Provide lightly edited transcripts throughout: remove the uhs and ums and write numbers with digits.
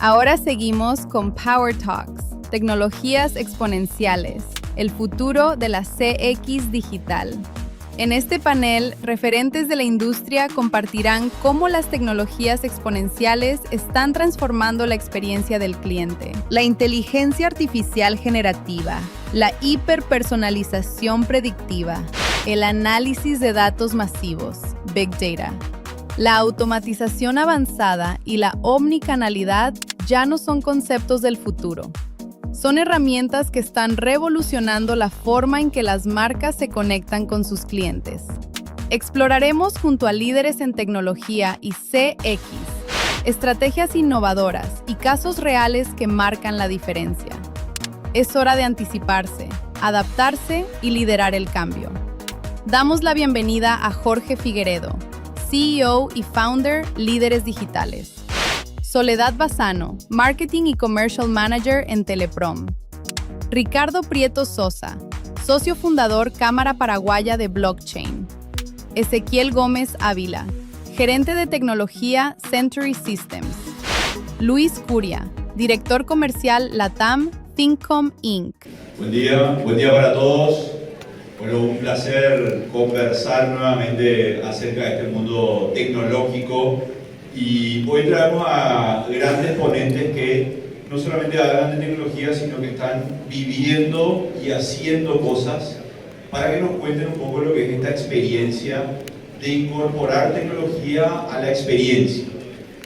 Ahora seguimos con Power Talks, tecnologías exponenciales, el futuro de la CX digital. En este panel, referentes de la industria compartirán cómo las tecnologías exponenciales están transformando la experiencia del cliente. La inteligencia artificial generativa, la hiperpersonalización predictiva, el análisis de datos masivos, Big Data. La automatización avanzada y la omnicanalidad ya no son conceptos del futuro. Son herramientas que están revolucionando la forma en que las marcas se conectan con sus clientes. Exploraremos junto a líderes en tecnología y CX, estrategias innovadoras y casos reales que marcan la diferencia. Es hora de anticiparse, adaptarse y liderar el cambio. Damos la bienvenida a Jorge Figueredo, CEO y Founder Líderes Digitales. Soledad Bassano, Marketing y Commercial Manager en Teleprom. Ricardo Prieto Sosa, socio fundador Cámara Paraguaya de Blockchain. Ezequiel Gómez Ávila, gerente de tecnología Century Systems. Luis Curia, director comercial LATAM Thinkcom Inc. Buen día para todos. Bueno, un placer conversar nuevamente acerca de este mundo tecnológico. Y hoy traemos a grandes ponentes que no solamente hablan de tecnología, sino que están viviendo y haciendo cosas para que nos cuenten un poco lo que es esta experiencia de incorporar tecnología a la experiencia.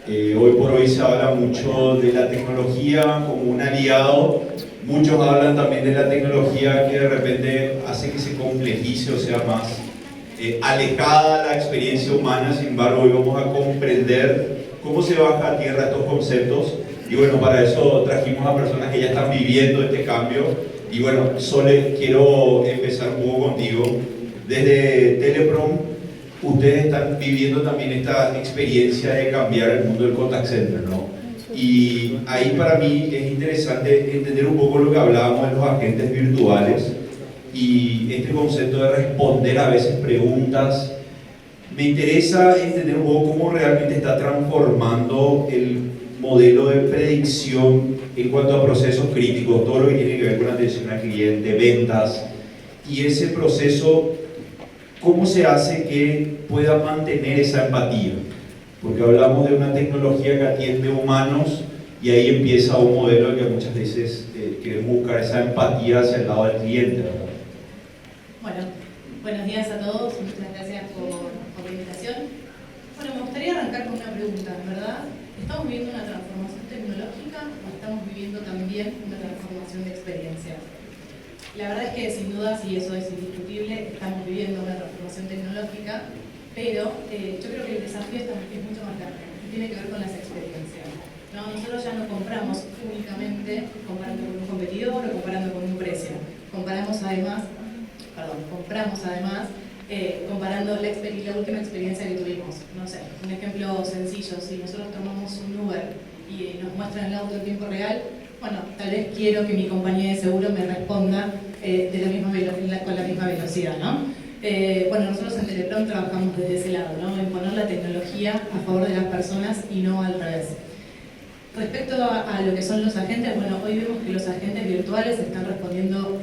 Hoy por hoy se habla mucho de la tecnología como un aliado. Muchos hablan también de la tecnología que de repente hace que se complejice o sea más alejada la experiencia humana. Sin embargo, hoy vamos a comprender cómo se baja a tierra estos conceptos y bueno, para eso trajimos a personas que ya están viviendo este cambio. Y bueno, Sole, quiero empezar un poco contigo. Desde Teleprom, ustedes están viviendo también esta experiencia de cambiar el mundo del contact center, ¿no? Y ahí para mí es interesante entender un poco lo que hablábamos de los agentes virtuales y este concepto de responder a veces preguntas. Me interesa entender un poco cómo realmente está transformando el modelo de predicción en cuanto a procesos críticos, todo lo que tiene que ver con atención al cliente, ventas, y ese proceso, cómo se hace que pueda mantener esa empatía. Porque hablamos de una tecnología que atiende humanos y ahí empieza un modelo que muchas veces queremos buscar esa empatía hacia el lado del cliente, ¿verdad? Bueno, buenos días a todos, muchas gracias por la invitación. Bueno, me gustaría arrancar con una pregunta, ¿verdad? ¿Estamos viviendo una transformación tecnológica o estamos viviendo también una transformación de experiencia? La verdad es que sin duda, y eso es indiscutible, estamos viviendo una transformación tecnológica, pero yo creo que el desafío es mucho más grande, tiene que ver con las experiencias, ¿no? Nosotros ya no compramos únicamente comparando con un competidor o comparando con un precio, compramos además comparando la última experiencia que tuvimos. No sé, un ejemplo sencillo, si nosotros tomamos un Uber y nos muestran el auto en tiempo real, bueno, tal vez quiero que mi compañía de seguro me responda con la misma velocidad, ¿no? Bueno, nosotros en Teleprom trabajamos desde ese lado, ¿no? En poner la tecnología a favor de las personas y no al revés. Respecto a lo que son los agentes, bueno, hoy vemos que los agentes virtuales están respondiendo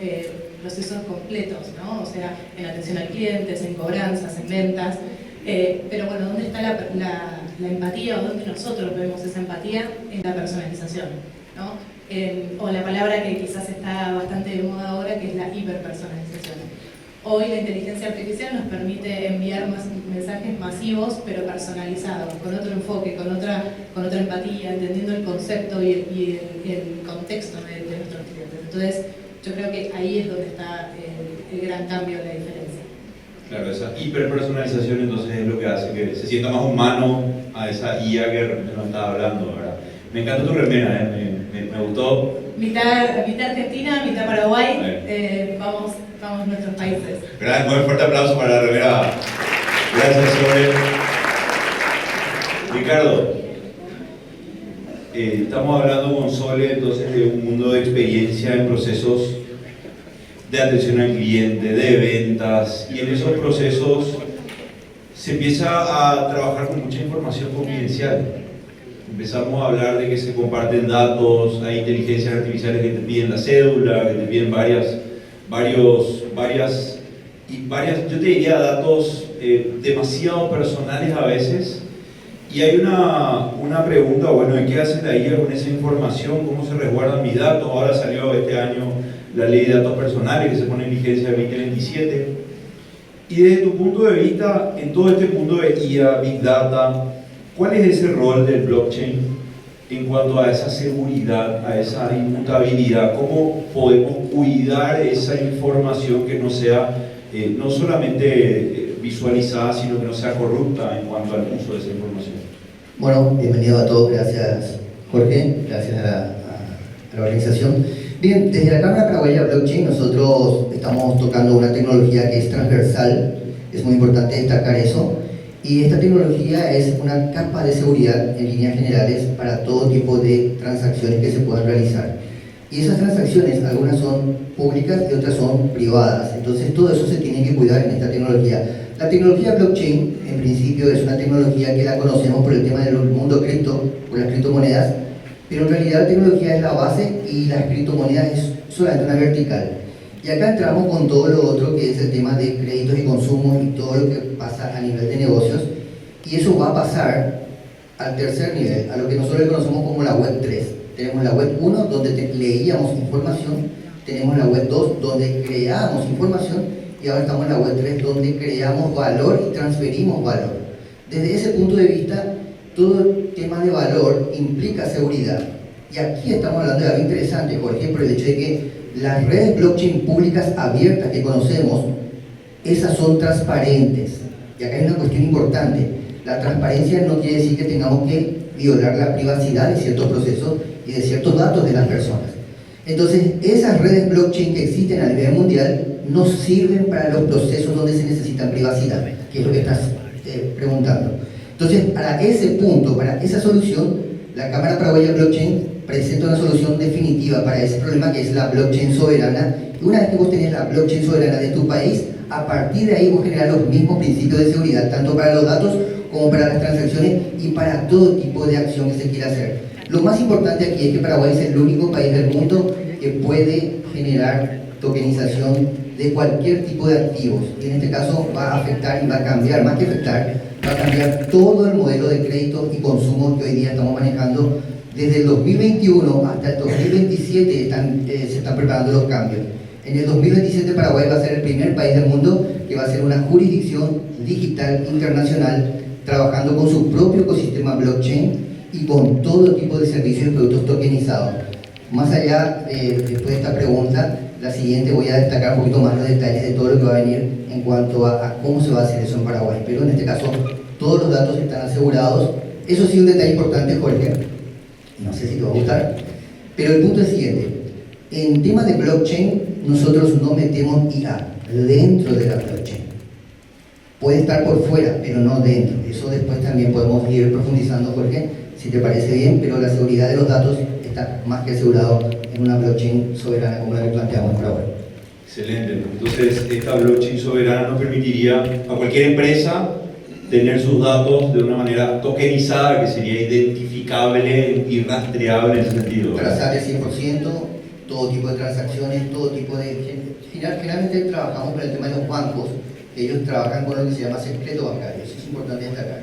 procesos completos, ¿no? O sea, en atención al cliente, en cobranzas, en ventas. Pero bueno, ¿dónde está la empatía o dónde nosotros vemos esa empatía? En la personalización, ¿no? O la palabra que quizás está bastante de moda ahora, que es la hiperpersonalización. Hoy la inteligencia artificial nos permite enviar mensajes masivos, pero personalizados, con otro enfoque, con otra empatía, entendiendo el concepto y el contexto de nuestros clientes. Entonces, yo creo que ahí es donde está el gran cambio, la diferencia. Claro, esa hiperpersonalización entonces es lo que hace que se sienta más humano a esa IA que de repente nos estaba hablando, ¿verdad? Me encanta tu remera, me gustó. Mitad Argentina, mitad Paraguay, vamos a nuestros países. Gracias, un fuerte aplauso para la remera. Gracias, Sole. Ricardo, estamos hablando con Sole entonces de un mundo de experiencia en procesos de atención al cliente, de ventas, y en esos procesos se empieza a trabajar con mucha información confidencial. empezamos a hablar de que se comparten datos, hay inteligencias artificiales que te piden la cédula, que te piden varias, yo te diría datos demasiado personales a veces. Y hay una pregunta, bueno, ¿y qué hacen ahí con esa información? ¿Cómo se resguardan mis datos? Ahora salió este año la ley de datos personales que se pone en vigencia el 2027. Y desde tu punto de vista, en todo este mundo de IA, Big Data, ¿cuál es ese rol del blockchain en cuanto a esa seguridad, a esa inmutabilidad? ¿Cómo podemos cuidar esa información que no sea no solamente visualizada, sino que no sea corrupta en cuanto al uso de esa información? Bueno, bienvenido a todos, gracias Jorge, gracias a la organización. Bien, desde la Cámara Paraguaya Blockchain nosotros estamos tocando una tecnología que es transversal, es muy importante destacar eso, y esta tecnología es una capa de seguridad en líneas generales para todo tipo de transacciones que se puedan realizar. Y esas transacciones, algunas son públicas y otras son privadas, entonces todo eso se tiene que cuidar en esta tecnología. La tecnología blockchain, en principio, es una tecnología que la conocemos por el tema del mundo cripto, por las criptomonedas, pero en realidad la tecnología es la base y las criptomonedas es solamente una vertical. Y acá entramos con todo lo otro que es el tema de créditos y consumos y todo lo que pasa a nivel de negocios, y eso va a pasar al tercer nivel, a lo que nosotros le conocemos como la web 3. Tenemos la web 1, donde leíamos información, tenemos la web 2, donde creábamos información, y ahora estamos en la web 3, donde creamos valor y transferimos valor. Desde ese punto de vista, todo el tema de valor implica seguridad. Y aquí estamos hablando de algo interesante, por ejemplo, el hecho de que las redes blockchain públicas abiertas que conocemos, esas son transparentes. Y acá hay una cuestión importante. La transparencia no quiere decir que tengamos que violar la privacidad de ciertos procesos y de ciertos datos de las personas. Entonces, esas redes blockchain que existen a nivel mundial no sirven para los procesos donde se necesita privacidad, que es lo que estás preguntando. Entonces, para ese punto, para esa solución, la Cámara Paraguaya Blockchain presenta una solución definitiva para ese problema, que es la blockchain soberana. Y una vez que vos tenés la blockchain soberana de tu país, a partir de ahí vos generás los mismos principios de seguridad, tanto para los datos como para las transacciones y para todo tipo de acción que se quiera hacer. Lo más importante aquí es que Paraguay es el único país del mundo que puede generar tokenización de cualquier tipo de activos, y en este caso va a afectar y va a cambiar, más que afectar, va a cambiar todo el modelo de crédito y consumo que hoy día estamos manejando. Desde el 2021 hasta el 2027 se están preparando los cambios. En el 2027 Paraguay va a ser el primer país del mundo que va a ser una jurisdicción digital internacional, trabajando con su propio ecosistema blockchain y con todo tipo de servicios y productos tokenizados. Más allá, después de esta pregunta, la siguiente voy a destacar un poquito más los detalles de todo lo que va a venir en cuanto a cómo se va a hacer eso en Paraguay. Pero en este caso, todos los datos están asegurados. Eso sí, un detalle importante, Jorge, no sé si te va a gustar, pero el punto es el siguiente. En tema de blockchain, nosotros no metemos IA dentro de la blockchain. Puede estar por fuera, pero no dentro. Eso después también podemos ir profundizando, Jorge, si te parece bien, pero la seguridad de los datos está más que asegurado en una blockchain soberana como la que planteamos en Paraguay. Excelente. Entonces, esta blockchain soberana nos permitiría a cualquier empresa tener sus datos de una manera tokenizada, que sería identificable y rastreable en ese sentido. Trazar el 100%, todo tipo de transacciones, todo tipo de... Generalmente trabajamos con el tema de los bancos, que ellos trabajan con lo que se llama secreto bancario, eso es importante destacar.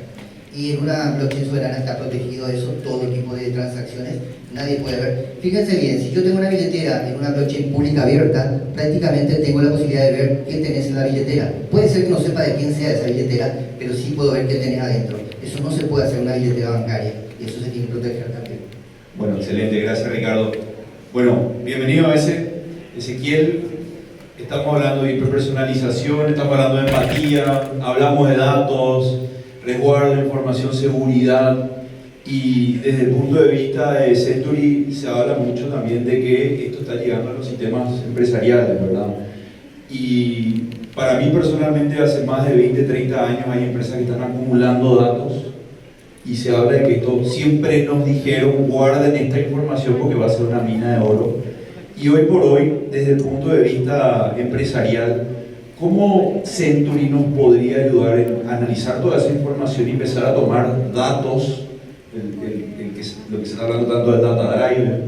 Y en una blockchain soberana está protegido eso, todo tipo de transacciones, nadie puede ver. Fíjense bien, si yo tengo una billetera en una blockchain pública abierta, prácticamente tengo la posibilidad de ver qué tenés en la billetera. Puede ser que no sepa de quién sea esa billetera, pero sí puedo ver qué tenés adentro. Eso no se puede hacer en una billetera bancaria, y eso se tiene que proteger también. Bueno, excelente, gracias Ricardo. Bueno, bienvenido a Ezequiel. Estamos hablando de hiperpersonalización, estamos hablando de empatía, hablamos de datos, resguardo de información, seguridad, y desde el punto de vista de Century se habla mucho también de que esto está llegando a los sistemas empresariales, ¿verdad? Y para mí personalmente hace más de 20, 30 años hay empresas que están acumulando datos y se habla de que esto siempre nos dijeron guarden esta información porque va a ser una mina de oro. Y hoy por hoy, desde el punto de vista empresarial, ¿cómo Century nos podría ayudar en analizar toda esa información y empezar a tomar datos, el lo que se está hablando tanto de Data Driver,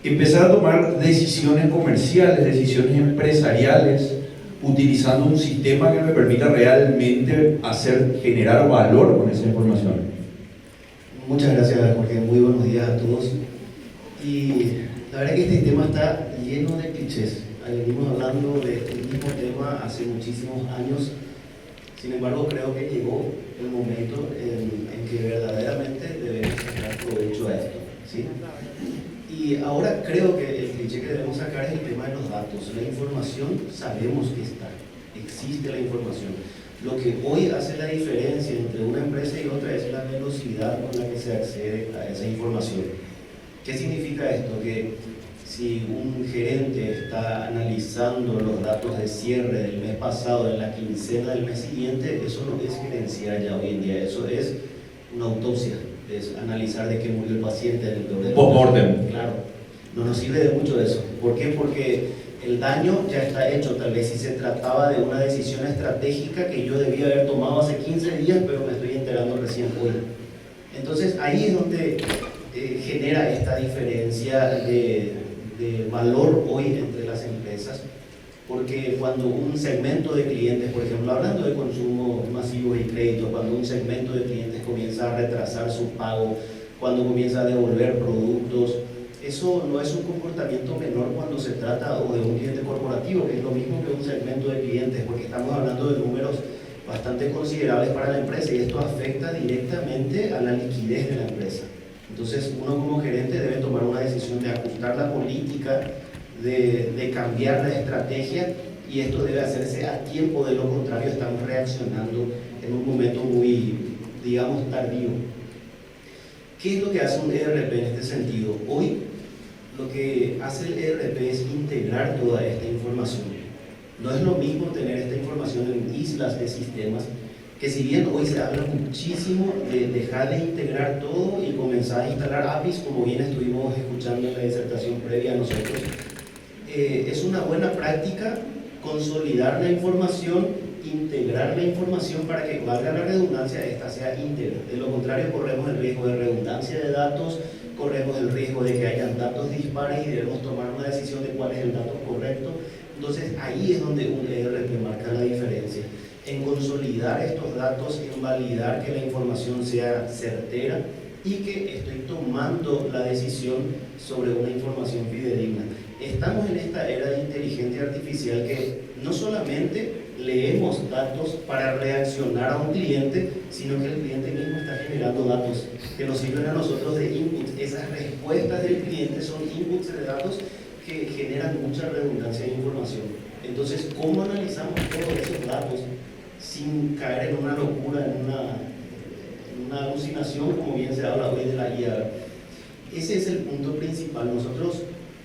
empezar a tomar decisiones comerciales, decisiones empresariales, utilizando un sistema que me permita realmente generar valor con esa información. Muchas gracias, Jorge. Muy buenos días a todos. Y la verdad que este tema está lleno de clichés. Venimos hablando de este mismo tema hace muchísimos años. Sin embargo, creo que llegó el momento en que verdaderamente debemos sacar provecho a esto, ¿sí? Y ahora creo que el cliché que debemos sacar es el tema de los datos. La información sabemos que está, existe la información. Lo que hoy hace la diferencia entre una empresa y otra es la velocidad con la que se accede a esa información. ¿Qué significa esto? Que si un gerente está analizando los datos de cierre del mes pasado en la quincena del mes siguiente, eso no es gerenciar ya hoy en día, eso es una autopsia, es analizar de qué murió el paciente dentro del Postmortem. Claro, no nos sirve de mucho eso. ¿Por qué? Porque el daño ya está hecho. Tal vez si se trataba de una decisión estratégica que yo debía haber tomado hace 15 días, pero me estoy enterando recién hoy. Entonces ahí es donde genera esta diferencia de valor hoy entre las empresas, porque cuando un segmento de clientes, por ejemplo, hablando de consumo masivo y crédito, cuando un segmento de clientes comienza a retrasar su pago, cuando comienza a devolver productos, eso no es un comportamiento menor cuando se trata o de un cliente corporativo, que es lo mismo que un segmento de clientes, porque estamos hablando de números bastante considerables para la empresa y esto afecta directamente a la liquidez de la empresa. Entonces uno como gerente debe tomar una decisión de ajustar la política, de cambiar la estrategia, y esto debe hacerse a tiempo. De lo contrario estamos reaccionando en un momento muy, digamos, tardío. ¿Qué es lo que hace un ERP en este sentido? Hoy lo que hace el ERP es integrar toda esta información. No es lo mismo tener esta información en islas de sistemas, que si bien hoy se habla muchísimo de dejar de integrar todo y comenzar a instalar APIs, como bien estuvimos escuchando en la disertación previa a nosotros, es una buena práctica consolidar la información, integrar la información para que, valga la redundancia, esta sea íntegra. De lo contrario, corremos el riesgo de redundancia de datos, corremos el riesgo de que hayan datos dispares y debemos tomar una decisión de cuál es el dato correcto. Entonces ahí es donde un ERP marca la diferencia, en consolidar estos datos, en validar que la información sea certera y que estoy tomando la decisión sobre una información fidedigna. Estamos en esta era de inteligencia artificial que no solamente leemos datos para reaccionar a un cliente, sino que el cliente mismo está generando datos que nos sirven a nosotros de inputs. Esas respuestas del cliente son inputs de datos que generan mucha redundancia de información. Entonces, ¿cómo analizamos todos esos datos sin caer en una locura, en una alucinación, como bien se habla hoy de la IA? Ese es el punto principal. Nosotros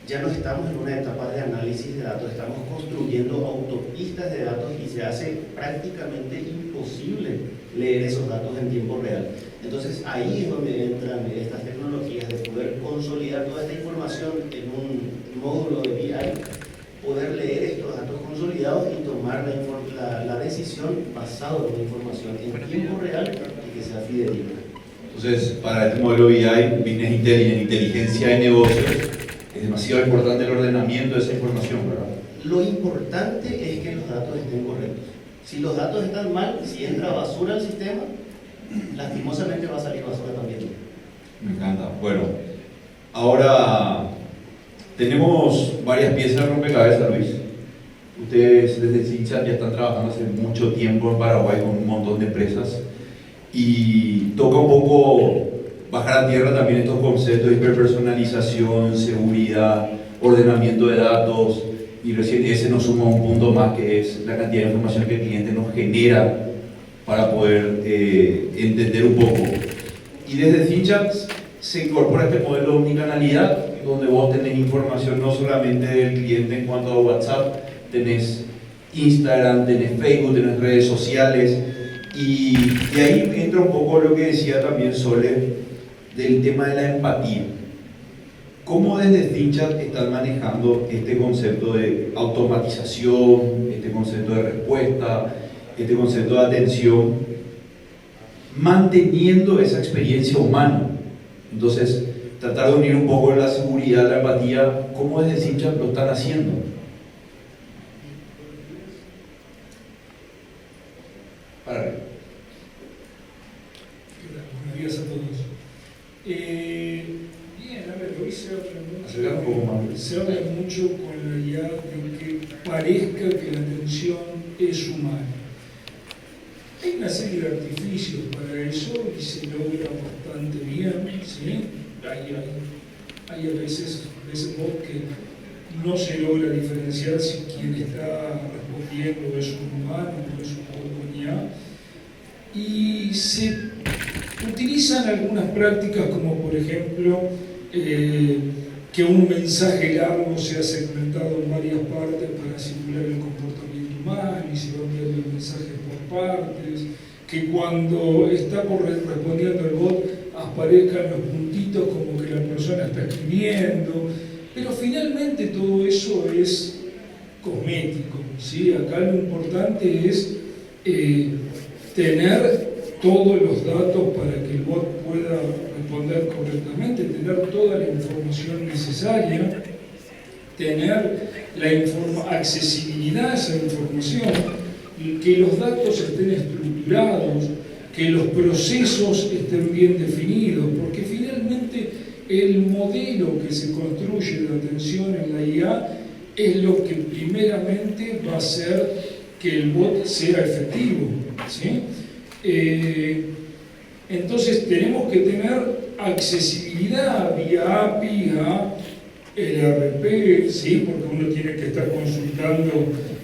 ya no estamos en una etapa de análisis de datos, estamos construyendo autopistas de datos y se hace prácticamente imposible leer esos datos en tiempo real. Entonces ahí es donde entran estas tecnologías de poder consolidar toda esta información en un módulo de BI, poder leer estos datos consolidados y tomar la decisión basado en la información en tiempo real y que sea fidedigna. Entonces, para este modelo BI, Business Intelligence, inteligencia de negocios, es demasiado importante el ordenamiento de esa información, ¿verdad? Lo importante es que los datos estén correctos. Si los datos están mal, si entra basura al sistema, lastimosamente va a salir basura también. Me encanta. Bueno, ahora tenemos varias piezas de rompecabezas, Luis. Ustedes desde Cincha ya están trabajando hace mucho tiempo en Paraguay con un montón de empresas y toca un poco bajar a tierra también estos conceptos de hiperpersonalización, seguridad, ordenamiento de datos, y recién ese nos suma un punto más, que es la cantidad de información que el cliente nos genera para poder entender un poco. Y desde Cincha se incorpora este modelo de omnicanalidad, donde vos tenés información no solamente del cliente en cuanto a WhatsApp, tenés Instagram, tenés Facebook, tenés redes sociales, y ahí entra un poco lo que decía también Sole, del tema de la empatía. ¿Cómo desde Cincha están manejando este concepto de automatización, este concepto de respuesta, este concepto de atención, manteniendo esa experiencia humana? Entonces, tratar de unir un poco la seguridad, la empatía, ¿cómo desde Cincha lo están haciendo? Para ver. Buenos días a todos. Bien, a ver, hoy Acercar un poco más. se habla mucho con la idea de que parezca que la atención es humana. Hay una serie de artificios para eso y se logra bastante bien, ¿sí? Hay a veces vos que no se logra diferenciar si quien está respondiendo es un humano o es una IA. Y se utilizan algunas prácticas como por ejemplo que un mensaje largo sea segmentado en varias partes para simular el comportamiento humano y se va enviando el mensaje por partes, que cuando está respondiendo el bot aparezcan los puntitos como que la persona está escribiendo, pero finalmente todo eso es cosmético, ¿sí? Acá lo importante es tener todos los datos para que el bot pueda responder correctamente, tener toda la información necesaria, tener la accesibilidad a esa información, que los datos estén estructurados, que los procesos estén bien definidos, porque finalmente el modelo que se construye de atención en la IA es lo que primeramente va a hacer que el bot sea efectivo, ¿sí? Entonces tenemos que tener accesibilidad vía API a LRP, ¿sí? Porque uno tiene que estar consultando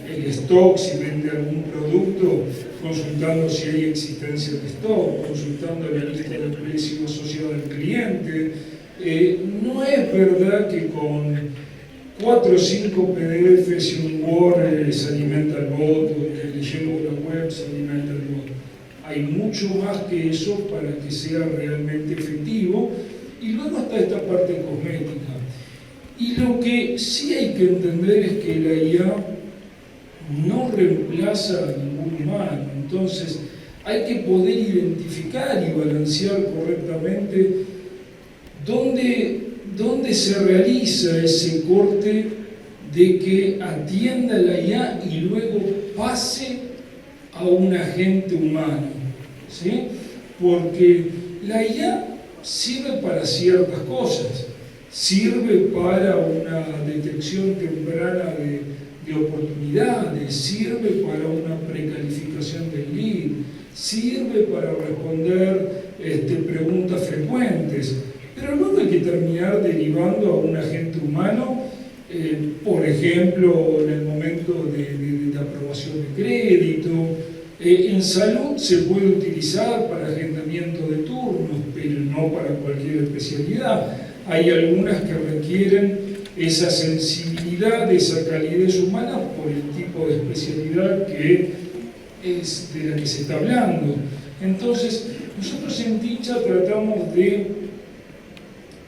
el stock, si vende algún producto, consultando si hay existencia de stock, consultando la lista de precios asociada al cliente. No es verdad que con 4 o 5 PDFs y un Word se alimenta el bot, o que leyendo la web se alimenta el bot. Hay mucho más que eso para que sea realmente efectivo. Y luego está esta parte cosmética. Y lo que sí hay que entender es que la IA no reemplaza a ningún humano. Entonces hay que poder identificar y balancear correctamente dónde se realiza ese corte de que atienda la IA y luego pase a un agente humano, ¿sí? Porque la IA sirve para ciertas cosas, sirve para una detección temprana de oportunidades, sirve para una precalificación del lead, sirve para responder preguntas frecuentes, pero luego hay que terminar derivando a un agente humano, por ejemplo, en el momento de aprobación de crédito. En salud se puede utilizar para agendamiento de turnos, pero no para cualquier especialidad. Hay algunas que requieren esa sensibilidad, esa calidez humana por el tipo de especialidad que es de la que se está hablando. Entonces, nosotros en Tincha tratamos de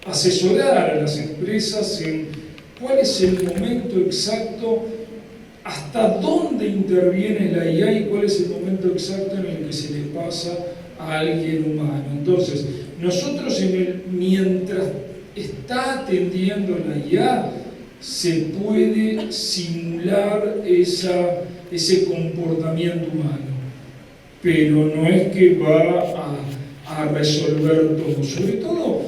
asesorar a las empresas en cuál es el momento exacto, hasta dónde interviene la IA y cuál es el momento exacto en el que se le pasa a alguien humano. Entonces, nosotros mientras está atendiendo la IA, se puede simular ese comportamiento humano, pero no es que va a resolver todo, sobre todo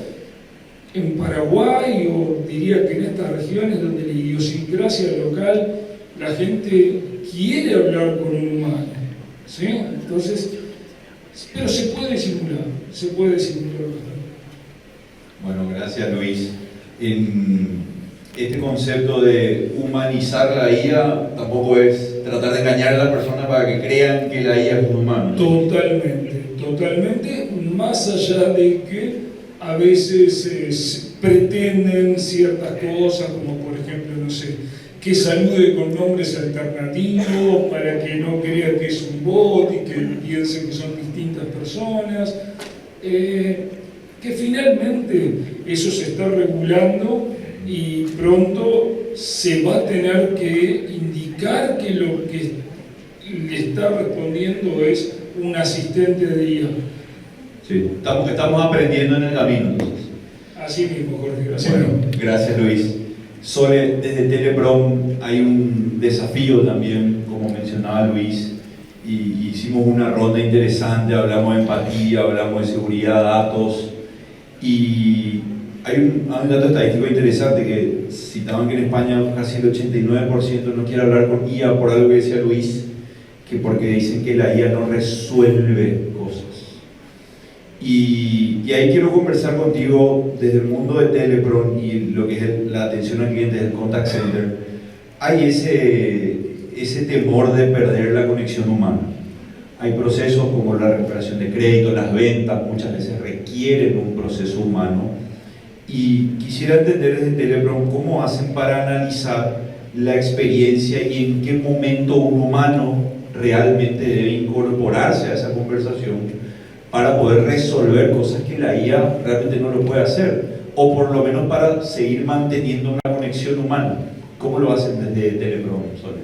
en Paraguay, o diría que en estas regiones donde la idiosincrasia local, la gente quiere hablar con un humano, ¿sí? Entonces, pero se puede simular bastante. Bueno, gracias Luis. En este concepto de humanizar la IA tampoco es tratar de engañar a las personas para que crean que la IA es un humano. Totalmente, más allá de que a veces pretenden ciertas cosas, como por ejemplo, no sé, que salude con nombres alternativos para que no crea que es un bot y que piense que son distintas personas. Que finalmente eso se está regulando y pronto se va a tener que indicar que lo que le está respondiendo es un asistente de IA. Sí, estamos aprendiendo en el camino entonces. Así mismo, Jorge. Así Bueno, mismo. gracias Luis. Sole, desde Teleprom hay un desafío también, como mencionaba Luis, y hicimos una ronda interesante, hablamos de empatía, hablamos de seguridad de datos, y hay un dato estadístico interesante que citaban que en España casi el 89% no quiere hablar con IA por algo que decía Luis, que porque dicen que la IA no resuelve cosas. Y ahí quiero conversar contigo desde el mundo de Teleprom y lo que es la atención al cliente del contact center. Hay ese temor de perder la conexión humana. Hay procesos como la recuperación de crédito, las ventas, muchas veces requieren un proceso humano. Y quisiera entender desde Teleprom cómo hacen para analizar la experiencia y en qué momento un humano realmente debe incorporarse a esa conversación para poder resolver cosas que la IA realmente no lo puede hacer, o por lo menos para seguir manteniendo una conexión humana. ¿Cómo lo hacen desde Teleprom, Sole?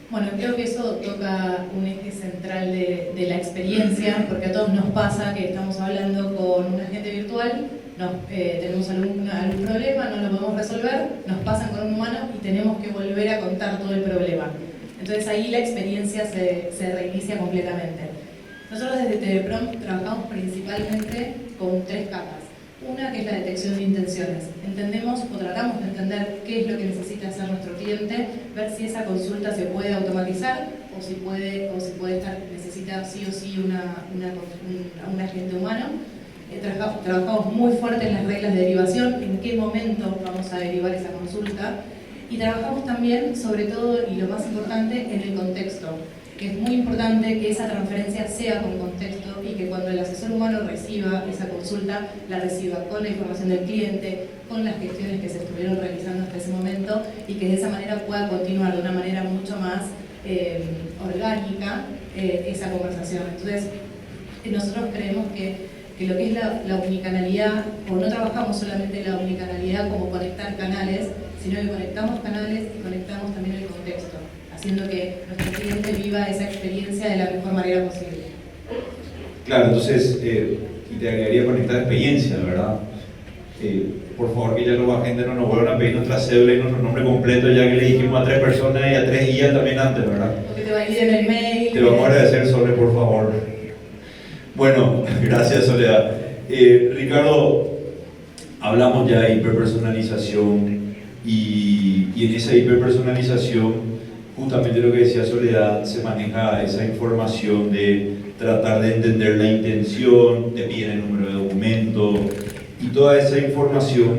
Bueno, creo que eso toca un eje central de la experiencia, porque a todos nos pasa que estamos hablando con un agente virtual, tenemos algún problema, no lo podemos resolver, nos pasan con un humano y tenemos que volver a contar todo el problema. Entonces ahí la experiencia se reinicia completamente. Nosotros desde Teleprom trabajamos principalmente con 3 capas. Una que es la detección de intenciones. Entendemos o tratamos de entender qué es lo que necesita hacer nuestro cliente, ver si esa consulta se puede automatizar o si necesita sí o sí un agente humano. Trabajamos muy fuerte en las reglas de derivación, en qué momento vamos a derivar esa consulta. Y trabajamos también, sobre todo, y lo más importante, en el contexto, que es muy importante que esa transferencia sea con contexto y que cuando el asesor humano reciba esa consulta, la reciba con la información del cliente, con las gestiones que se estuvieron realizando hasta ese momento y que de esa manera pueda continuar de una manera mucho más orgánica esa conversación. Entonces, nosotros creemos que lo que es la omnicanalidad, o no trabajamos solamente la omnicanalidad como conectar canales, sino que conectamos canales y conectamos también el contexto, haciendo que nuestro cliente viva esa experiencia de la mejor manera posible. Claro, entonces, y te agregaría conectar experiencia, ¿verdad? Por favor, que ya los agentes no nos vuelvan a pedir nuestra cédula y nuestro nombre completo, ya que le dijimos a 3 personas y a 3 guías también antes, ¿verdad? Porque te validen el mail. Te vamos a agradecer, Sole, por favor. Bueno, gracias, Soledad. Ricardo, hablamos ya de hiperpersonalización y en esa hiperpersonalización, justamente lo que decía Soledad, se maneja esa información de tratar de entender la intención, te piden el número de documento y toda esa información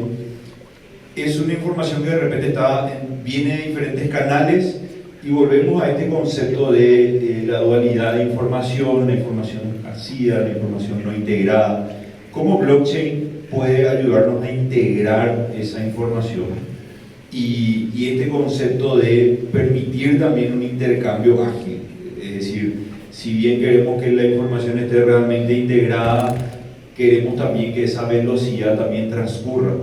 es una información que de repente viene de diferentes canales y volvemos a este concepto de la dualidad de información, la información esparcida, la información no integrada. ¿Cómo blockchain puede ayudarnos a integrar esa información? Y este concepto de permitir también un intercambio ágil, es decir, si bien queremos que la información esté realmente integrada, queremos también que esa velocidad también transcurra.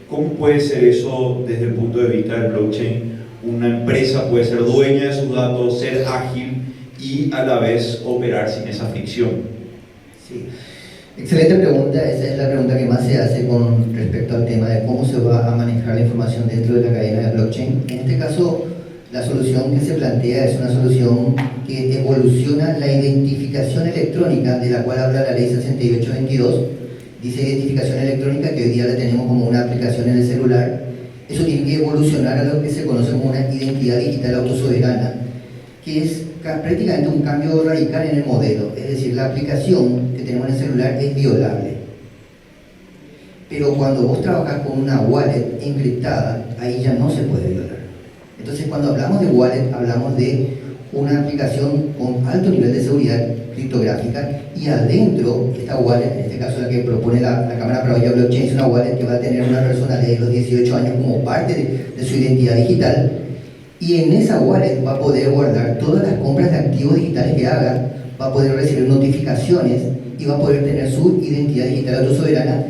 ¿Cómo puede ser eso desde el punto de vista del blockchain? Una empresa puede ser dueña de sus datos, ser ágil y a la vez operar sin esa fricción. Sí. Excelente pregunta, esa es la pregunta que más se hace con respecto al tema de cómo se va a manejar la información dentro de la cadena de blockchain. En este caso, la solución que se plantea es una solución que evoluciona la identificación electrónica de la cual habla la ley 6822. Dice identificación electrónica que hoy día la tenemos como una aplicación en el celular. Eso tiene que evolucionar a lo que se conoce como una identidad digital autosoberana, que es prácticamente un cambio radical en el modelo. Es decir, la aplicación que tenemos en el celular es violable. Pero cuando vos trabajas con una wallet encriptada, ahí ya no se puede violar. Entonces, cuando hablamos de wallet, hablamos de una aplicación con alto nivel de seguridad criptográfica y adentro, esta wallet, en este caso la que propone la Cámara Paraguaya Blockchain, es una wallet que va a tener una persona de los 18 años como parte de su identidad digital, y en esa wallet va a poder guardar todas las compras de activos digitales que haga, va a poder recibir notificaciones y va a poder tener su identidad digital autosoberana,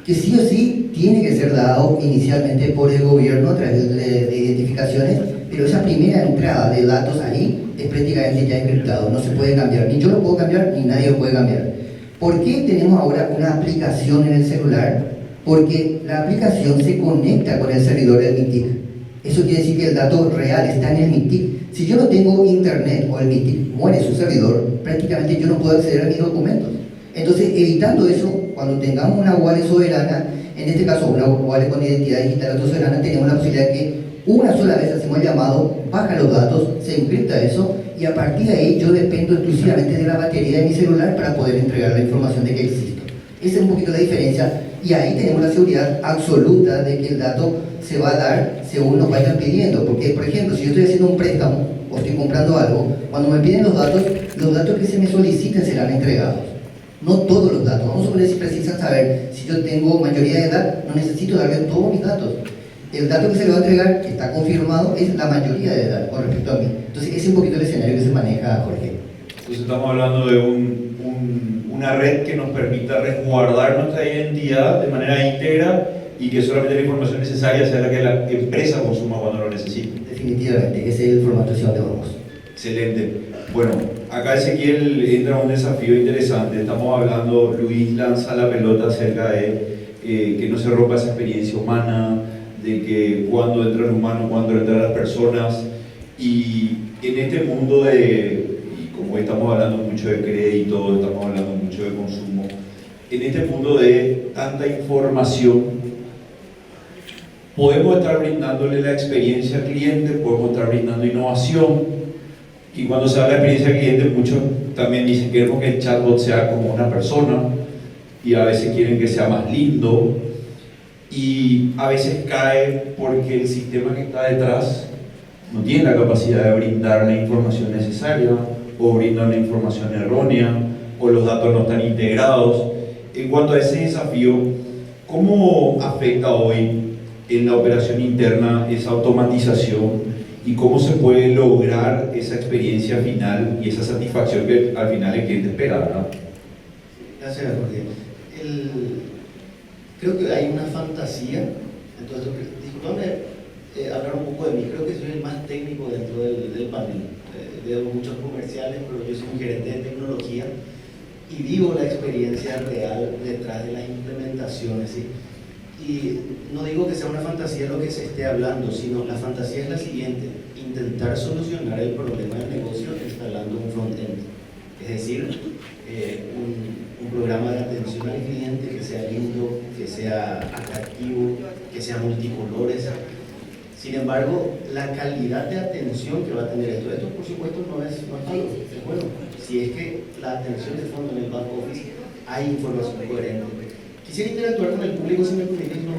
que sí o sí tiene que ser dado inicialmente por el gobierno a través de identificaciones, pero esa primera entrada de datos ahí es prácticamente ya encriptado, no se puede cambiar, ni yo lo puedo cambiar, ni nadie lo puede cambiar. ¿Por qué tenemos ahora una aplicación en el celular? porque la aplicación se conecta con el servidor del MITIC. Eso quiere decir que el dato real está en el MITIC. Si yo no tengo internet o el MITIC muere su servidor, prácticamente yo no puedo acceder a mis documentos. Entonces, evitando eso, cuando tengamos una wallet soberana, en este caso una wallet con identidad digital soberana, tenemos la posibilidad de que una sola vez hacemos el llamado, baja los datos, se encripta eso, y a partir de ahí yo dependo exclusivamente de la batería de mi celular para poder entregar la información de que existo. Esa es un poquito la diferencia, y ahí tenemos la seguridad absoluta de que el dato se va a dar según nos vayan pidiendo. Porque, por ejemplo, si yo estoy haciendo un préstamo o estoy comprando algo, cuando me piden los datos que se me soliciten serán entregados. No todos los datos. Vamos a poner si precisan saber si yo tengo mayoría de edad, no necesito darle todos mis datos. El dato que se le va a entregar, que está confirmado, es la mayoría de edad con respecto a mí. Entonces, ese es un poquito el escenario que se maneja, Jorge. Entonces estamos hablando de una red que nos permita resguardar nuestra identidad de manera íntegra y que solamente la información necesaria sea la que la empresa consuma cuando lo necesite. Definitivamente, ese es el formato de Hormos. Excelente. Bueno, acá Ezequiel entra un desafío interesante. Estamos hablando, Luis lanza la pelota acerca de que no se rompa esa experiencia humana, de que cuando entra el humano, cuando entran las personas, y en este mundo y como estamos hablando mucho de crédito, estamos hablando mucho de consumo, en este mundo de tanta información, podemos estar brindándole la experiencia al cliente, podemos estar brindando innovación, y cuando se habla de experiencia al cliente, muchos también dicen que queremos que el chatbot sea como una persona, y a veces quieren que sea más lindo, y a veces cae porque el sistema que está detrás no tiene la capacidad de brindar la información necesaria, o brinda una información errónea, o los datos no están integrados. En cuanto a ese desafío, ¿cómo afecta hoy en la operación interna esa automatización y cómo se puede lograr esa experiencia final y esa satisfacción que al final el cliente espera, ¿verdad? Gracias, Jorge. Creo que hay una fantasía. Entonces, disculpame hablar un poco de mí. Creo que soy el más técnico dentro del panel. Veo muchos comerciales, pero yo soy un gerente de tecnología y vivo la experiencia real detrás de las implementaciones, ¿sí? Y no digo que sea una fantasía lo que se esté hablando, sino la fantasía es la siguiente: intentar solucionar el problema del negocio instalando un front-end, es decir, un programa de atención al cliente que sea lindo, que sea atractivo, que sea multicolores. Sin embargo, la calidad de atención que va a tener esto por supuesto no es malo, es bueno, si es que la atención de fondo en el back office hay información coherente. Quisiera interactuar con el público, si me permites, ¿no?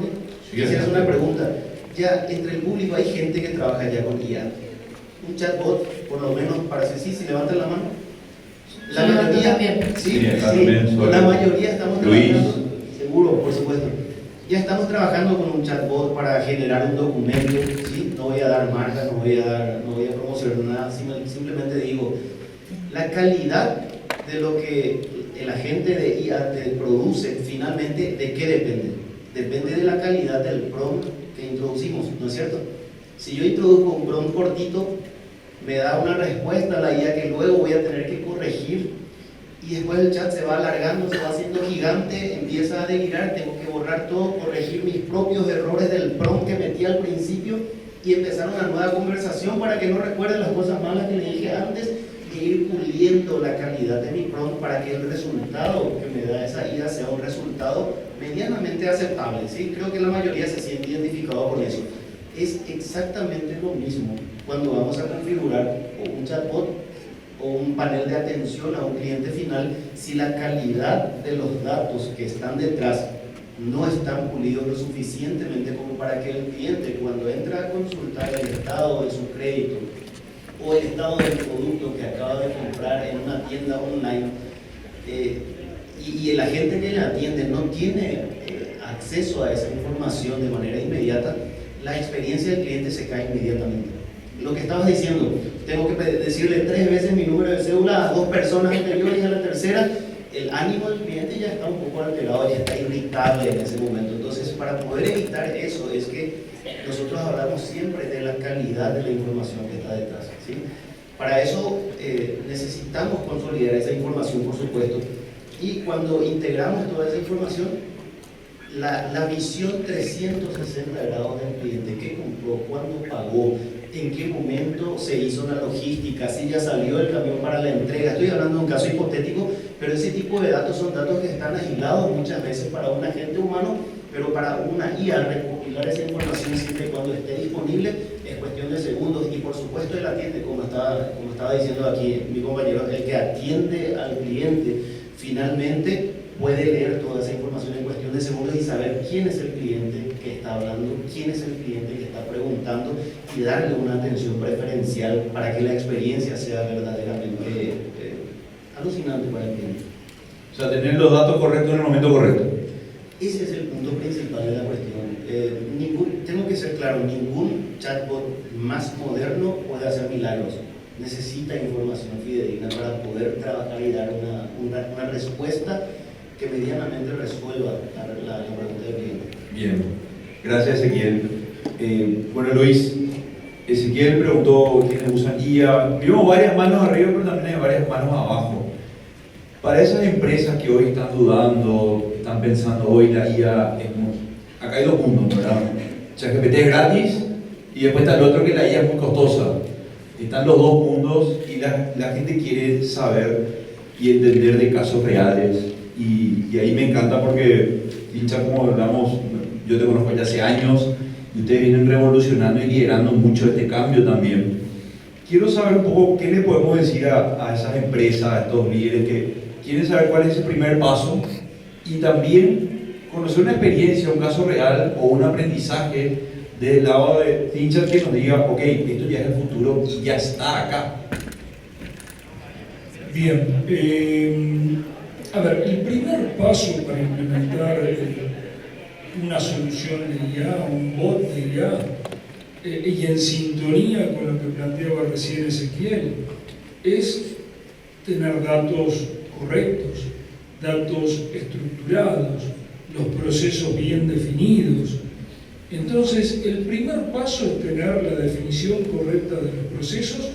Quisiera hacer una pregunta. Ya entre el público hay gente que trabaja ya con IA. Un chatbot, por lo menos, para si levantan la mano. La mayoría, sí, la mayoría estamos trabajando, seguro, por supuesto. Ya estamos trabajando con un chatbot para generar un documento, ¿sí? No voy a dar marcas, no voy a promocionar nada, simplemente digo, la calidad de lo que el agente de IA te produce, finalmente, ¿de qué depende? Depende de la calidad del prompt que introducimos, ¿no es cierto? Si yo introduzco un prompt cortito, me da una respuesta a la IA que luego voy a tener que corregir, y después el chat se va alargando, se va haciendo gigante, empieza a delirar, tengo que borrar todo, corregir mis propios errores del prompt que metí al principio y empezar una nueva conversación para que no recuerde las cosas malas que le dije antes, e ir puliendo la calidad de mi prompt para que el resultado que me da esa IA sea un resultado medianamente aceptable, ¿sí? Creo que la mayoría se siente identificado con eso. Es exactamente lo mismo cuando vamos a configurar un chatbot o un panel de atención a un cliente final. Si la calidad de los datos que están detrás no están pulidos lo suficientemente como para que el cliente, cuando entra a consultar el estado de su crédito o el estado del producto que acaba de comprar en una tienda online, y el agente que le atiende no tiene acceso a esa información de manera inmediata, la experiencia del cliente se cae inmediatamente. Lo que estabas diciendo, tengo que decirle 3 veces mi número de cédula a 2 personas anteriores y a la tercera, el ánimo del cliente ya está un poco alterado, ya está irritable en ese momento. Entonces, para poder evitar eso es que nosotros hablamos siempre de la calidad de la información que está detrás, ¿sí? Para eso necesitamos consolidar esa información, por supuesto, y cuando integramos toda esa información, la visión 360 grados del cliente, qué compró, cuándo pagó, en qué momento se hizo la logística, si ya salió el camión para la entrega. Estoy hablando de un caso hipotético, pero ese tipo de datos son datos que están aislados muchas veces para un agente humano, pero para una IA recopilar esa información siempre y cuando esté disponible es cuestión de segundos. Y por supuesto él atiende, como estaba diciendo aquí mi compañero, el que atiende al cliente finalmente puede leer toda esa información en cuestión de segundos y saber quién es el cliente que está hablando, quién es el cliente que está preguntando y darle una atención preferencial para que la experiencia sea verdaderamente alucinante para el cliente. O sea, tener los datos correctos en el momento correcto. Ese es el punto principal de la cuestión. Tengo que ser claro, ningún chatbot más moderno puede hacer milagros. Necesita información fidedigna para poder trabajar y dar una respuesta que medianamente resuelva la pregunta del cliente. Bien, gracias Ezequiel. Bueno Luis, Ezequiel preguntó quiénes usan IA. Vimos varias manos arriba, pero también hay varias manos abajo. Para esas empresas que hoy están dudando, están pensando hoy la IA es muy... Acá hay dos mundos, ¿verdad? ChatGPT es gratis y después está el otro que la IA es muy costosa. Están los dos mundos y la gente quiere saber y entender de casos reales. Y ahí me encanta porque, Tincha, como hablamos, yo te conozco ya hace años y ustedes vienen revolucionando y liderando mucho este cambio también. Quiero saber un poco qué le podemos decir a esas empresas, a estos líderes que quieren saber cuál es ese primer paso y también conocer una experiencia, un caso real o un aprendizaje del lado de Tincha que nos diga, ok, esto ya es el futuro y ya está acá. Bien, a ver, el primer paso para implementar una solución de IA, un bot de IA, y en sintonía con lo que planteaba recién Ezequiel, es tener datos correctos, datos estructurados, los procesos bien definidos. Entonces, el primer paso es tener la definición correcta de los procesos,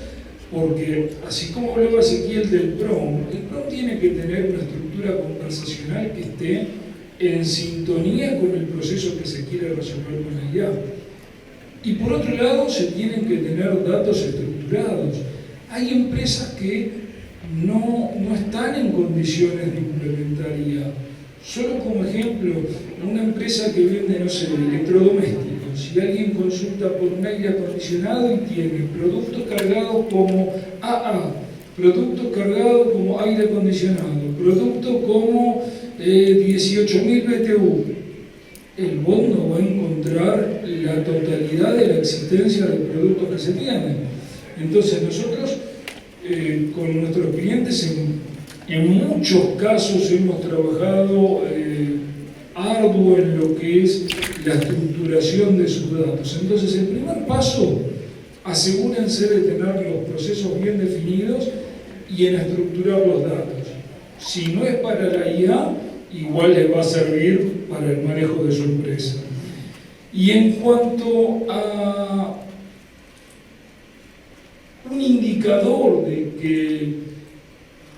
porque así como hablaba Ezequiel del prompt, el prompt tiene que tener una estructura conversacional que esté en sintonía con el proceso que se quiere resolver con la IA. Y por otro lado, se tienen que tener datos estructurados. Hay empresas que no están en condiciones de implementar IA. Solo como ejemplo, una empresa que vende, no sé, electrodomésticos. Si alguien consulta por un aire acondicionado y tiene productos cargados como AA, productos cargados como aire acondicionado, productos como 18.000 BTU, el bot no va a encontrar la totalidad de la existencia de productos que se tienen. Entonces nosotros con nuestros clientes en muchos casos hemos trabajado arduo en lo que es la estructuración de sus datos. Entonces el primer paso, asegúrense de tener los procesos bien definidos y en estructurar los datos. Si no es para la IA, igual les va a servir para el manejo de su empresa. Y en cuanto a un indicador de que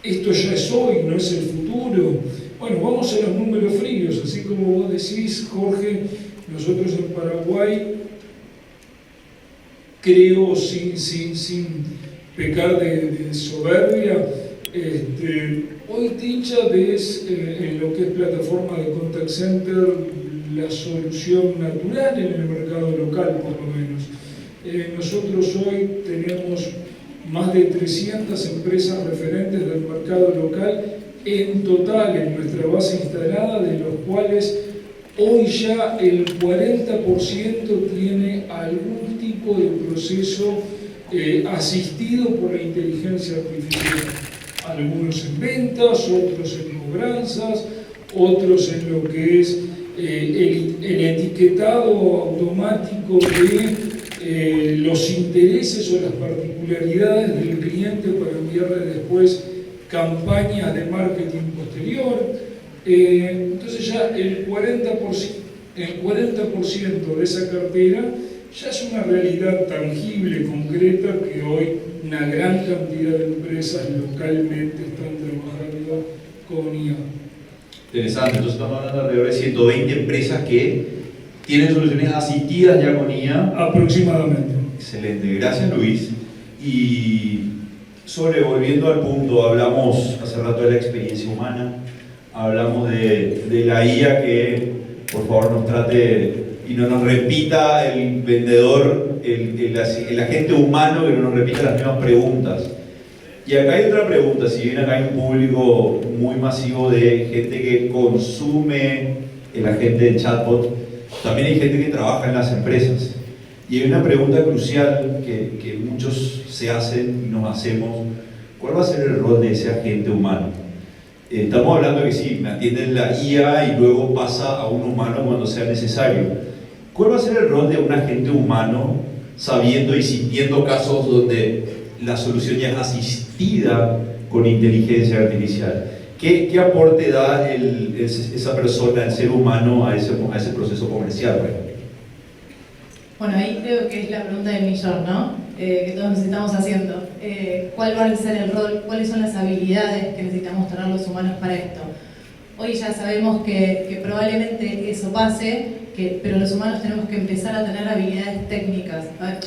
esto ya es hoy, no es el futuro, bueno, vamos a los números fríos, así como vos decís, Jorge, nosotros en Paraguay, creo sin pecar de soberbia, hoy Tincha ves en lo que es plataforma de contact center la solución natural en el mercado local, por lo menos. Nosotros hoy tenemos más de 300 empresas referentes del mercado local en total en nuestra base instalada, de los cuales hoy ya el 40% tiene algún tipo de proceso asistido por la inteligencia artificial. Algunos en ventas, otros en cobranzas, otros en lo que es el etiquetado automático de los intereses o las particularidades del cliente para enviarle después campañas de marketing posterior. Entonces ya el 40% de esa cartera ya es una realidad tangible, concreta, que hoy una gran cantidad de empresas localmente están trabajando con IA. Interesante, entonces estamos hablando de alrededor de 120 empresas que tienen soluciones asistidas ya con IA. Aproximadamente. Excelente, gracias Luis. Y volviendo al punto, hablamos hace rato de la experiencia humana, hablamos de la IA que por favor nos trate y no nos repita el vendedor, el agente humano que no nos repita las mismas preguntas. Y acá hay otra pregunta, si bien acá hay un público muy masivo de gente que consume el agente de chatbot, también hay gente que trabaja en las empresas. Y hay una pregunta crucial que muchos se hacen y nos hacemos: ¿cuál va a ser el rol de ese agente humano? Estamos hablando de que sí, me atienden la IA y luego pasa a un humano cuando sea necesario. ¿Cuál va a ser el rol de un agente humano sabiendo y sintiendo casos donde la solución ya es asistida con inteligencia artificial? ¿Qué aporte da esa persona, el ser humano, a ese proceso comercial, por ejemplo? Bueno, ahí creo que es la pregunta del millón, ¿no? Que todos nos estamos haciendo. ¿Cuál va a ser el rol? ¿Cuáles son las habilidades que necesitamos tener los humanos para esto? Hoy ya sabemos que probablemente eso pase, pero los humanos tenemos que empezar a tener habilidades técnicas,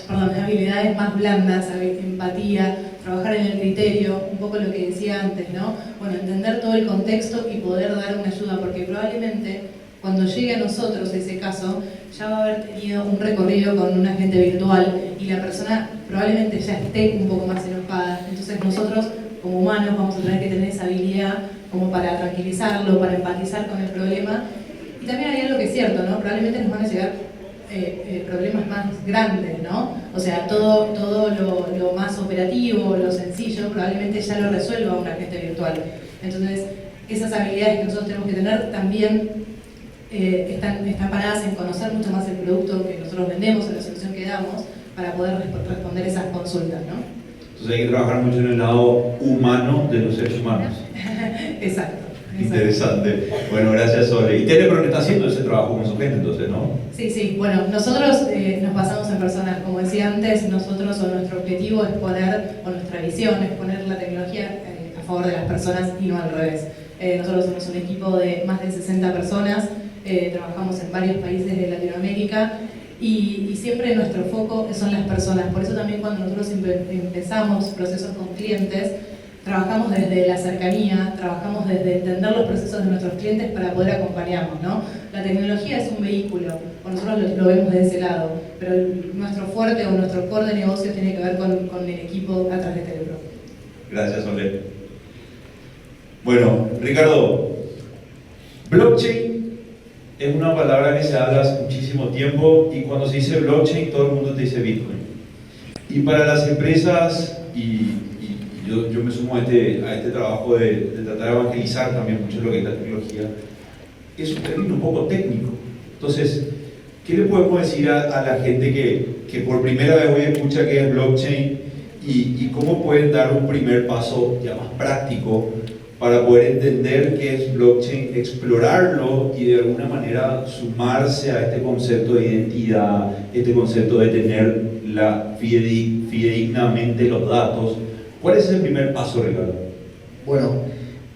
habilidades más blandas, empatía, trabajar en el criterio, un poco lo que decía antes, ¿no? Bueno, entender todo el contexto y poder dar una ayuda, porque probablemente cuando llegue a nosotros ese caso, ya va a haber tenido un recorrido con un agente virtual y la persona probablemente ya esté un poco más enojada. Entonces nosotros, como humanos, vamos a tener que tener esa habilidad como para tranquilizarlo, para empatizar con el problema. Y también hay algo que es cierto, ¿no? Probablemente nos van a llegar problemas más grandes, ¿no? O sea, todo lo más operativo, lo sencillo, probablemente ya lo resuelva un agente virtual. Entonces, esas habilidades que nosotros tenemos que tener también están paradas en conocer mucho más el producto que nosotros vendemos, en la solución que damos, para poder responder esas consultas, ¿no? Entonces hay que trabajar mucho en el lado humano de los seres humanos. Exacto. Interesante. Bueno, gracias Sole. Y Telepron está haciendo ese trabajo con su gente, entonces, ¿no? Sí. Bueno, nosotros nos basamos en personas. Como decía antes, nosotros, o nuestro objetivo es poner, o nuestra visión es poner la tecnología a favor de las personas y no al revés. Nosotros somos un equipo de más de 60 personas, trabajamos en varios países de Latinoamérica y siempre nuestro foco son las personas. Por eso también cuando nosotros empezamos procesos con clientes, trabajamos desde la cercanía, trabajamos desde entender los procesos de nuestros clientes para poder acompañarnos, ¿no? La tecnología es un vehículo, o nosotros lo vemos de ese lado, pero nuestro fuerte o nuestro core de negocio tiene que ver con el equipo atrás de Telepro. Gracias, Sole. Bueno, Ricardo, blockchain es una palabra que se habla hace muchísimo tiempo y cuando se dice blockchain todo el mundo te dice Bitcoin. Y para las empresas, yo me sumo a este trabajo de tratar de evangelizar también mucho lo que es la tecnología, es un término un poco técnico. Entonces, ¿qué le podemos decir a la gente que por primera vez hoy escucha que es blockchain y cómo pueden dar un primer paso ya más práctico para poder entender qué es blockchain, explorarlo y de alguna manera sumarse a este concepto de identidad, este concepto de tener fidedignamente los datos? ¿Cuál es el primer paso, Ricardo? Bueno,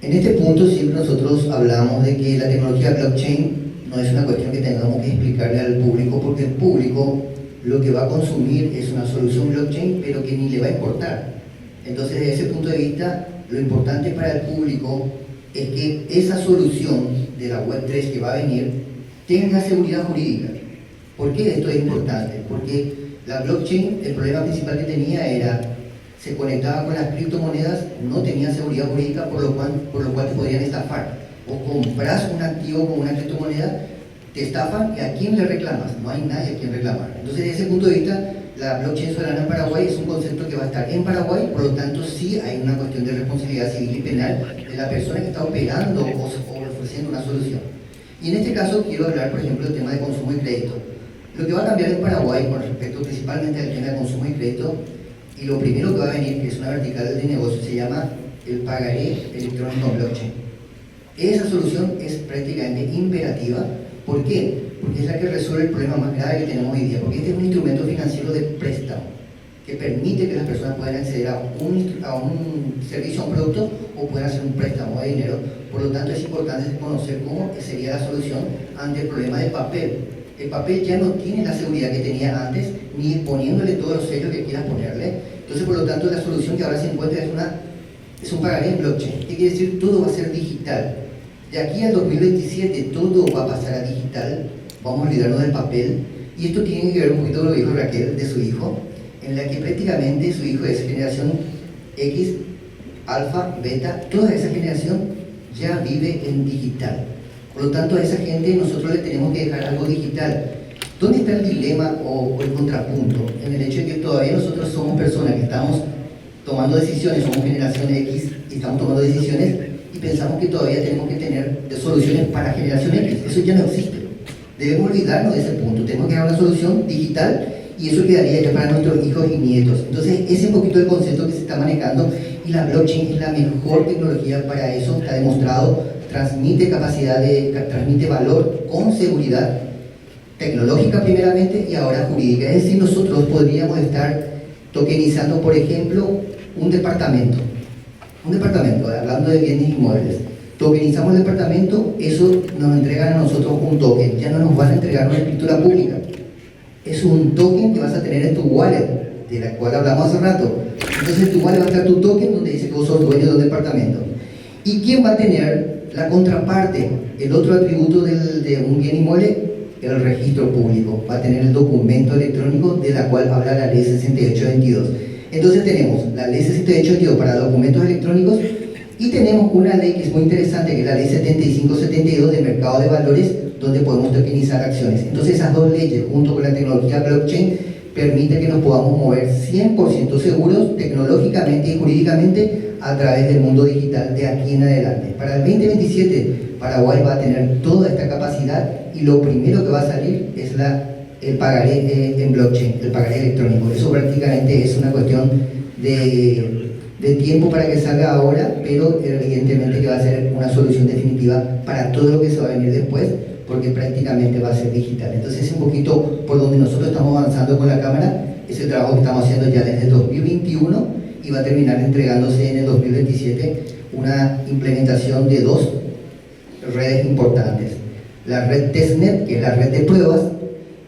en este punto siempre nosotros hablamos de que la tecnología blockchain no es una cuestión que tengamos que explicarle al público, porque el público lo que va a consumir es una solución blockchain, pero que ni le va a importar. Entonces, desde ese punto de vista, lo importante para el público es que esa solución de la Web3 que va a venir tenga seguridad jurídica. ¿Por qué esto es importante? Porque la blockchain, el problema principal que tenía era se conectaba con las criptomonedas, no tenía seguridad jurídica, por lo cual te podrían estafar. O compras un activo con una criptomoneda, te estafan, y ¿a quién le reclamas? No hay nadie a quien reclamar. Entonces, desde ese punto de vista, la blockchain soberana en Paraguay es un concepto que va a estar en Paraguay, por lo tanto sí hay una cuestión de responsabilidad civil y penal de la persona que está operando o ofreciendo una solución. Y en este caso quiero hablar, por ejemplo, del tema de consumo y crédito. Lo que va a cambiar en Paraguay con respecto principalmente al tema de consumo y crédito, y lo primero que va a venir, que es una vertical de negocio, se llama el pagaré electrónico en blockchain. Esa solución es prácticamente imperativa. ¿Por qué? Porque es la que resuelve el problema más grave que tenemos hoy día, porque este es un instrumento financiero de préstamo. que permite que las personas puedan acceder a un servicio, a un producto, o puedan hacer un préstamo de dinero. Por lo tanto, es importante conocer cómo sería la solución ante el problema del papel. El papel ya no tiene la seguridad que tenía antes, ni poniéndole todos los sellos que quieras ponerle. Entonces, por lo tanto, la solución que ahora se encuentra es un pagaré en blockchain. ¿Qué quiere decir? Todo va a ser digital. De aquí al 2027 todo va a pasar a digital, vamos a olvidarnos del papel. Y esto tiene que ver un poquito con lo que dijo Raquel de su hijo, en la que prácticamente su hijo es generación X, alfa, beta, toda esa generación ya vive en digital. Por lo tanto, a esa gente nosotros le tenemos que dejar algo digital. ¿Dónde está el dilema o el contrapunto? En el hecho de que todavía nosotros somos personas que estamos tomando decisiones, somos generación X y estamos tomando decisiones y pensamos que todavía tenemos que tener soluciones para generación X. Eso ya no existe. Debemos olvidarnos de ese punto. Tenemos que dar una solución digital y eso quedaría ya para nuestros hijos y nietos. Entonces, ese es un poquito el concepto que se está manejando y la blockchain es la mejor tecnología para eso. Está demostrado, transmite transmite valor con seguridad tecnológica primeramente y ahora jurídica. Es decir, nosotros podríamos estar tokenizando, por ejemplo, un departamento, hablando de bienes inmuebles. Tokenizamos el departamento, eso nos entregan a nosotros un token, ya no nos van a entregar una escritura pública. Es un token que vas a tener en tu wallet, de la cual hablamos hace rato. Entonces en tu wallet va a estar tu token donde dice que vos sos dueño de un departamento. ¿Y quién va a tener la contraparte? El otro atributo de un bien inmueble, el registro público. Va a tener el documento electrónico de la cual habla la ley 6822. Entonces tenemos la ley 6822 para documentos electrónicos y tenemos una ley que es muy interesante, que es la ley 7572 de mercado de valores, donde podemos tokenizar acciones. Entonces esas dos leyes, junto con la tecnología blockchain, permiten que nos podamos mover 100% seguros tecnológicamente y jurídicamente a través del mundo digital de aquí en adelante. Para el 2027, Paraguay va a tener toda esta capacidad y lo primero que va a salir es el pagaré en blockchain, el pagaré electrónico. Eso prácticamente es una cuestión de tiempo para que salga ahora, pero evidentemente que va a ser una solución definitiva para todo lo que se va a venir después, porque prácticamente va a ser digital. Entonces es un poquito por donde nosotros estamos avanzando con la Cámara, es el trabajo que estamos haciendo ya desde el 2021 y va a terminar entregándose en el 2027 una implementación de dos redes importantes. La red testnet, que es la red de pruebas,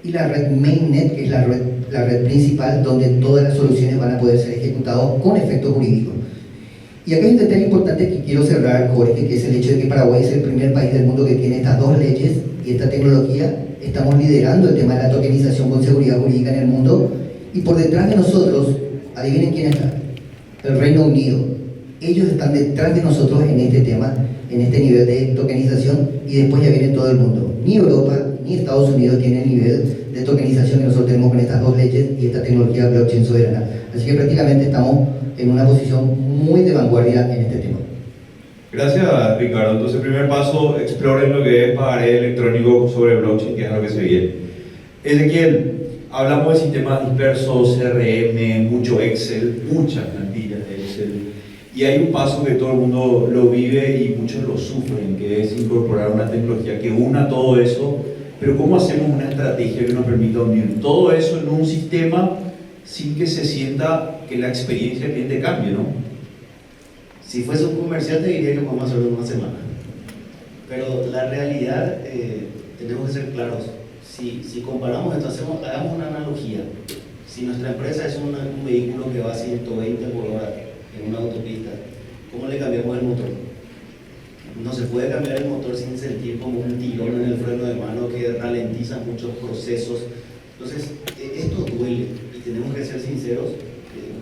y la red mainnet, que es la red principal, donde todas las soluciones van a poder ser ejecutadas con efecto jurídico. Y acá hay un detalle importante que quiero cerrar, Jorge, que es el hecho de que Paraguay es el primer país del mundo que tiene estas dos leyes y esta tecnología. Estamos liderando el tema de la tokenización con seguridad jurídica en el mundo, y por detrás de nosotros, adivinen quién está, el Reino Unido. Ellos están detrás de nosotros en este tema, en este nivel de tokenización, y después ya viene todo el mundo. Ni Europa ni Estados Unidos tienen el nivel de tokenización que nosotros tenemos con estas dos leyes y esta tecnología blockchain soberana. Así que prácticamente estamos en una posición muy de vanguardia en este tema. Gracias, Ricardo. Entonces, primer paso, exploren lo que es pagaré electrónico sobre blockchain, que es lo que se viene. Ezequiel, hablamos de sistemas dispersos, CRM, mucho Excel, muchas plantillas de Excel. Y hay un paso que todo el mundo lo vive y muchos lo sufren, que es incorporar una tecnología que una todo eso. Pero ¿cómo hacemos una estrategia que nos permita unir todo eso en un sistema sin que se sienta que la experiencia del cliente cambie, ¿no? Si fuese un comercial te diría que podemos hacerlo en una semana. Pero la realidad, tenemos que ser claros. Si comparamos esto, hagamos una analogía. Si nuestra empresa es un vehículo que va a 120 por hora en una autopista, ¿cómo le cambiamos el motor? No se puede cambiar el motor sin sentir como un tirón en el freno de mano que ralentiza muchos procesos. Entonces, esto duele y tenemos que ser sinceros,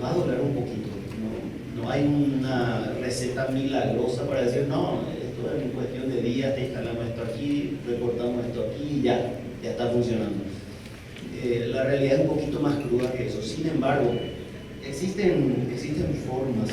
va a doler un poquito. No hay una receta milagrosa para decir, no, esto es en cuestión de días, te instalamos esto aquí, recortamos esto aquí y ya está funcionando. La realidad es un poquito más cruda que eso. Sin embargo, existen formas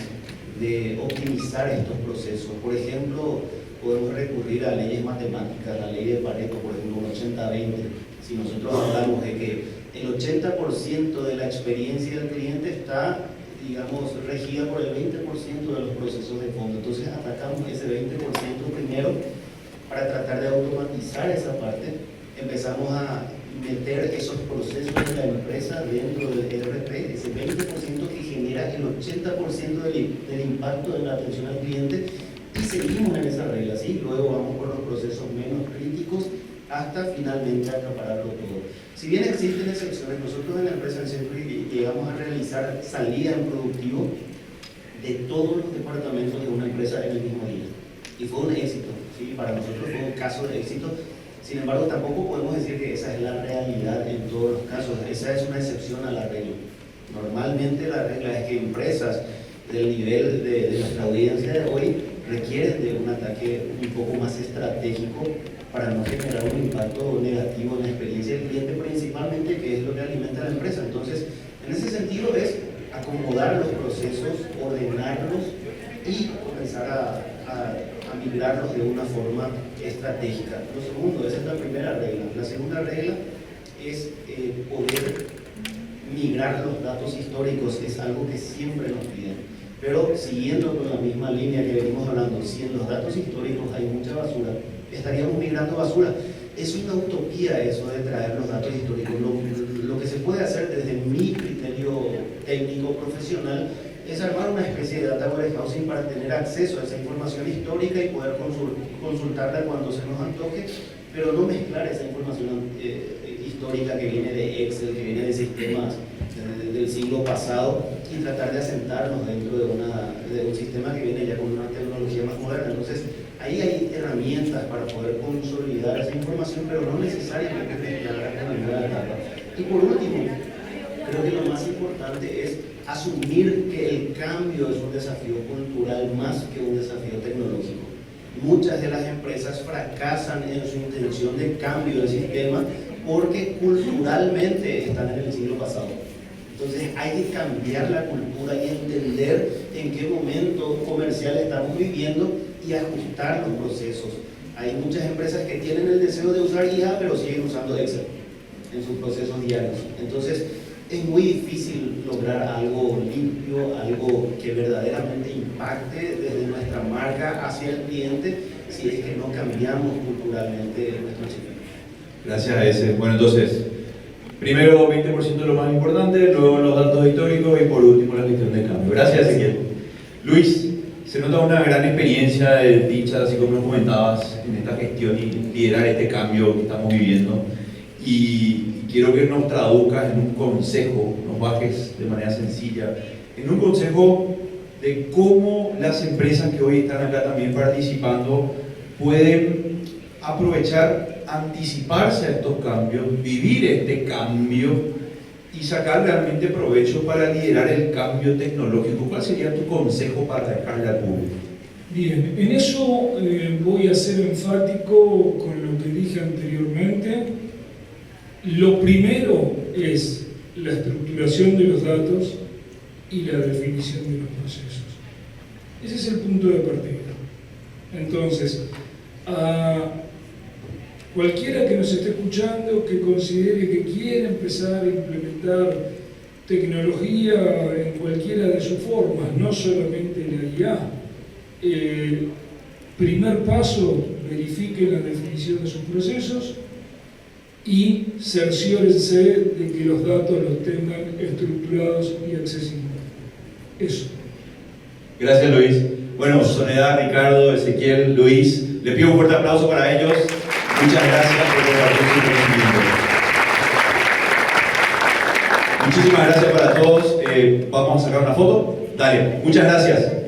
de optimizar estos procesos. Por ejemplo, podemos recurrir a leyes matemáticas, la ley de Pareto, por ejemplo, un 80-20. Si nosotros hablamos de que el 80% de la experiencia del cliente está, digamos, regida por el 20% de los procesos de fondo. Entonces atacamos ese 20% primero para tratar de automatizar esa parte. Empezamos a meter esos procesos de la empresa dentro del ERP, ese 20% que genera el 80% del impacto de la atención al cliente, y seguimos en esa regla, ¿sí? Luego vamos por los procesos menos críticos hasta finalmente acapararlo todo. Si bien existen excepciones, nosotros en la empresa Century llegamos a realizar salidas en productivo de todos los departamentos de una empresa en el mismo día. Y fue un éxito, ¿sí? Para nosotros fue un caso de éxito. Sin embargo, tampoco podemos decir que esa es la realidad en todos los casos. Esa es una excepción a la regla. Normalmente la regla es que empresas del nivel de nuestra audiencia de hoy requieren de un ataque un poco más estratégico para no generar un impacto negativo en la experiencia del cliente, principalmente, que es lo que alimenta a la empresa. Entonces, en ese sentido es acomodar los procesos, ordenarlos y comenzar a migrarlos de una forma estratégica. Lo segundo, esa es la primera regla. La segunda regla es poder migrar los datos históricos, es algo que siempre nos piden. Pero siguiendo con la misma línea que venimos hablando, si en los datos históricos hay mucha basura, estaríamos migrando basura. Es una utopía eso de traer los datos históricos. Lo que se puede hacer desde mi criterio técnico profesional es armar una especie de data warehousing para tener acceso a esa información histórica y poder consultarla cuando se nos antoje, pero no mezclar esa información histórica que viene de Excel, que viene de sistemas del siglo pasado, y tratar de asentarnos dentro de un sistema que viene ya con una tecnología más moderna. Entonces, ahí hay herramientas para poder consolidar esa información, pero no necesariamente mezclarla con ninguna etapa. Y por último, creo que lo más importante es asumir que el cambio es un desafío cultural más que un desafío tecnológico. Muchas de las empresas fracasan en su intención de cambio del sistema porque culturalmente están en el siglo pasado. Entonces hay que cambiar la cultura y entender en qué momento comercial estamos viviendo y ajustar los procesos. Hay muchas empresas que tienen el deseo de usar IA, pero siguen usando Excel en sus procesos diarios. Entonces es muy difícil lograr algo limpio, algo que verdaderamente impacte desde nuestra marca hacia el cliente si es que no cambiamos culturalmente nuestro sistema. Gracias a ese. Bueno, entonces, primero 20% de lo más importante, luego los datos históricos y por último la gestión de cambio. Gracias, Ezequiel. Luis, se nota una gran experiencia de dicha, así como nos comentabas, en esta gestión y liderar este cambio que estamos viviendo. Y quiero que nos traduzcas en un consejo, nos bajes de manera sencilla, en un consejo de cómo las empresas que hoy están acá también participando pueden aprovechar, anticiparse a estos cambios, vivir este cambio y sacar realmente provecho para liderar el cambio tecnológico. ¿Cuál sería tu consejo para dejarle al público? Bien, en eso voy a ser enfático con lo que dije anteriormente. Lo primero es la estructuración de los datos y la definición de los procesos. Ese es el punto de partida. Entonces, cualquiera que nos esté escuchando, que considere que quiere empezar a implementar tecnología en cualquiera de sus formas, no solamente la IA, primer paso, verifique la definición de sus procesos y cerciórense de que los datos los tengan estructurados y accesibles. Eso. Gracias, Luis. Bueno, Soledad, Ricardo, Ezequiel, Luis, les pido un fuerte aplauso para ellos. Muchas gracias por compartir su conocimiento. Muchísimas gracias para todos. Vamos a sacar una foto. Dale, muchas gracias.